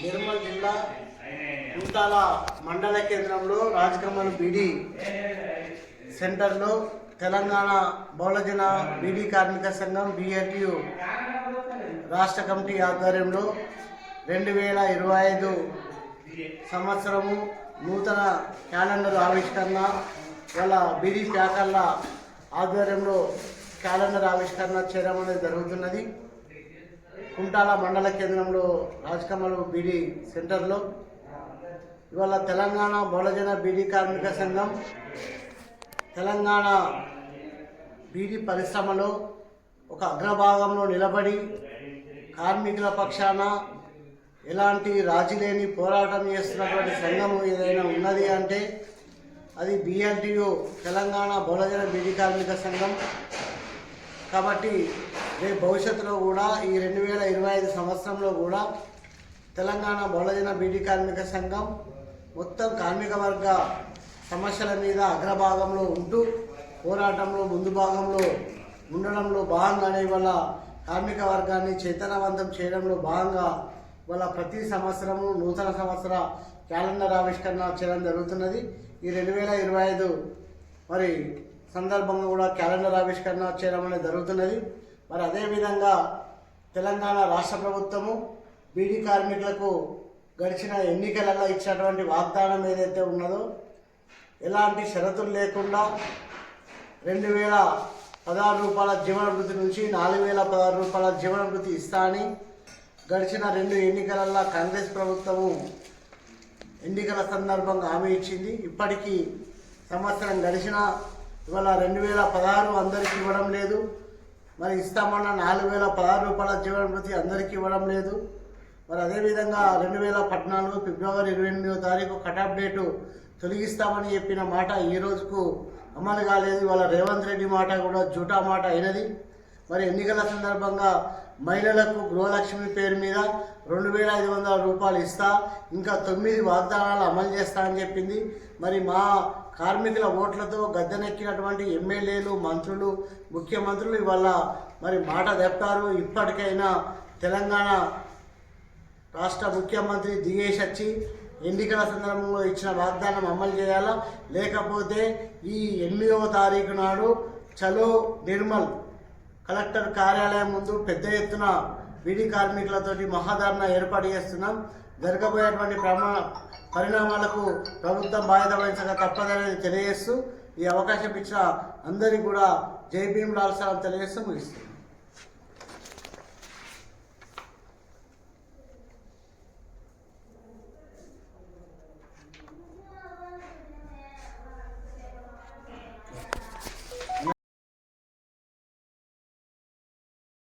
నిర్మల్ జిల్లా కుంటాల మండల కేంద్రంలో రాజకమల్ బీడీ సెంటర్లో తెలంగాణ బహుళజన బీడీ కార్మిక సంఘం BLTU రాష్ట్ర కమిటీ ఆధ్వర్యంలో 2025 సంవత్సరము నూతన క్యాలెండర్ ఆవిష్కరణ వాళ్ళ బీడీ ప్యాకర్ల ఆధ్వర్యంలో క్యాలెండర్ ఆవిష్కరణ చేయడం అనేది జరుగుతున్నది. కుంటాల మండల కేంద్రంలో రాజకమల్ బీడీ సెంటర్లో ఇవాళ తెలంగాణ బహుళజన బీడీ కార్మిక సంఘం తెలంగాణ బీడీ పరిశ్రమలో ఒక అగ్రభాగంలో నిలబడి కార్మికుల పక్షాన ఎలాంటి రాజీ లేని పోరాటం చేస్తున్నటువంటి సంఘం ఏదైనా ఉన్నది అంటే అది BLTU తెలంగాణ బహుళజన బీడీ కార్మిక సంఘం. కాబట్టి రేపు భవిష్యత్తులో కూడా ఈ 2025 సంవత్సరంలో కూడా తెలంగాణ బహుళజన బీడీ కార్మిక సంఘం మొత్తం కార్మిక వర్గ సమస్యల మీద అగ్రభాగంలో ఉంటూ పోరాటంలో ముందు భాగంలో ఉండడంలో భాగంగానే ఇవాళ కార్మిక వర్గాన్ని చైతన్యవంతం చేయడంలో భాగంగా ఇవాళ ప్రతి సంవత్సరము నూతన సంవత్సర క్యాలెండర్ ఆవిష్కరణ చేయడం జరుగుతున్నది. ఈ 2025 మరి సందర్భంగా కూడా క్యాలెండర్ ఆవిష్కరణ చేయడం అనేది జరుగుతున్నది. మరి అదేవిధంగా తెలంగాణ రాష్ట్ర ప్రభుత్వము బీడీ కార్మికులకు గడిచిన ఎన్నికలలో ఇచ్చినటువంటి వాగ్దానం ఏదైతే ఉన్నదో ఎలాంటి షరతులు లేకుండా 2016 రూపాయల జీవన భృతి నుంచి 4016 రూపాయల జీవన భృతి ఇస్తా అని గడిచిన 2 ఎన్నికలలో కాంగ్రెస్ ప్రభుత్వము ఎన్నికల సందర్భంగా హామీ ఇచ్చింది. ఇప్పటికీ సంవత్సరం గడిచిన ఇవాళ 2016 అందరికీ ఇవ్వడం లేదు. మరి ఇస్తామన్న 4016 రూపాయల జీవన భృతి అందరికీ ఇవ్వడం లేదు. మరి అదేవిధంగా 2014 ఫిబ్రవరి 28వ తారీఖు కటాఫ్ డేటు తొలగిస్తామని చెప్పిన మాట ఈ రోజుకు అమలు కాలేదు. ఇవాళ రేవంత్ రెడ్డి మాట కూడా జూటా మాట అయినది. మరి ఎన్నికల సందర్భంగా మహిళలకు గృహలక్ష్మి పేరు మీద 2500 రూపాయలు ఇస్తా, ఇంకా 9 వాగ్దానాలు అమలు చేస్తా అని చెప్పింది. మరి మా కార్మికుల ఓట్లతో గద్దెనెక్కినటువంటి ఎమ్మెల్యేలు, మంత్రులు, ముఖ్యమంత్రులు ఇవాళ మరి మాట తెప్పారు. ఇప్పటికైనా తెలంగాణ రాష్ట్ర ముఖ్యమంత్రి దిగేసి వచ్చి ఎన్నికల సందర్భంలో ఇచ్చిన వాగ్దానం అమలు చేయాలా, లేకపోతే ఈ 8వ తారీఖు నాడు చలో నిర్మల్ కలెక్టర్ కార్యాలయం ముందు పెద్ద ఎత్తున బీడీ కార్మికులతోటి మహాధర్నా ఏర్పాటు చేస్తున్నాం. జరగబోయేటువంటి పరిణామాలకు ప్రభుత్వం బాధ్యత వహించక తప్పదనేది తెలియజేస్తూ ఈ అవకాశం ఇచ్చిన అందరికీ కూడా జై భీమ్ లాల్ సలాం తెలియజేస్తూ ముగిస్తుంది.